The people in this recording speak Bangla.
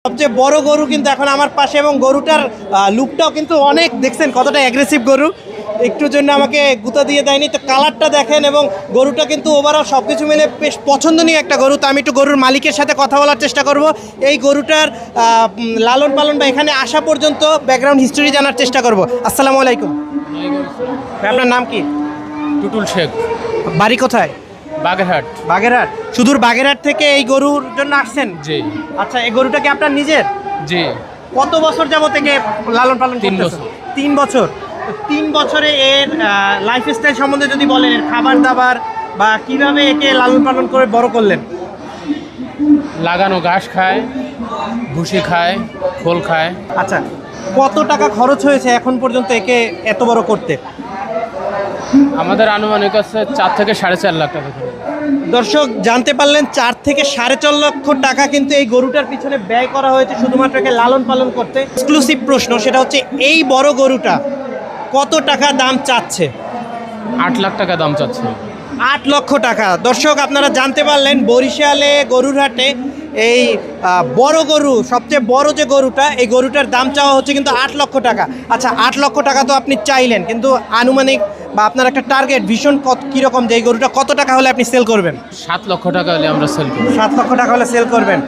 সবচেয়ে বড় গরু কিন্তু এখন আমার পাশে, এবং গরুটার লুকটাও কিন্তু অনেক, দেখছেন কতটা অ্যাগ্রেসিভ গরু। একটুর জন্য আমাকে গুঁতা দিয়ে দেয়নি, তো কালারটা দেখেন, এবং গরুটা কিন্তু ওভারঅল সব কিছু মিলে বেশ পছন্দনীয় একটা গরু। তো আমি একটু গরুর মালিকের সাথে কথা বলার চেষ্টা করব, এই গরুটার লালন পালন বা এখানে আসা পর্যন্ত ব্যাকগ্রাউন্ড হিস্টোরি জানার চেষ্টা করব। আসসালামু আলাইকুম ভাই, আপনার নাম কি? টুটুল শেখ, বাড়ি কোথায়? বাগেরহাট। বাগেরহাট? সুদূর বাগেরহাট থেকে এই গরুর জন্য আসছেন? জি আচ্ছা, এই গরুটা কি আপনার নিজের? জি। কত বছর যাবত থেকে লালন পালন 3 করতেছেন? বছর। 3 বছর। তো 3 বছরে এর লাইফস্টাইল সম্বন্ধে যদি বলেন, এর খাবার দাবার বা কিভাবে একে লালন পালন করে বড় করলেন? লাগানো ঘাস খায়, ভুসি খায়, খোল খায়। আচ্ছা, কত টাকা খরচ হয়েছে এখন পর্যন্ত একে এত বড় করতে? আমাদের আনুমানিক আছে 4 থেকে 4.5 লাখ টাকা খরচ। দর্শক জানতে পারলেন 4 থেকে 4.5 লক্ষ টাকা কিন্তু এই গরুটার পিছনে ব্যয় করা হয়েছে শুধুমাত্র একে লালন পালন করতে। এক্সক্লুসিভ প্রশ্ন, সেটা হচ্ছে এই বড় গরুটা কত টাকা দাম চাচ্ছে? 8 লাখ টাকা দাম চাচ্ছে। 8 লক্ষ টাকা। দর্শক আপনারা জানতে পারলেন বরিশালে গরুর হাটে এই বড় গরু, সবচেয়ে বড় যে গরুটা, এই গরুটার দাম চাওয়া হচ্ছে কিন্তু 8 লক্ষ টাকা। আচ্ছা, 8 লক্ষ টাকা তো আপনি চাইলেন, কিন্তু আনুমানিক বা আপনার একটা টার্গেট ভীষণ কীরকম, যে এই গরুটা কত টাকা হলে আপনি সেল করবেন? 7 লক্ষ টাকা হলে আমরা সেল করি। 7 লক্ষ টাকা হলে সেল করবেন।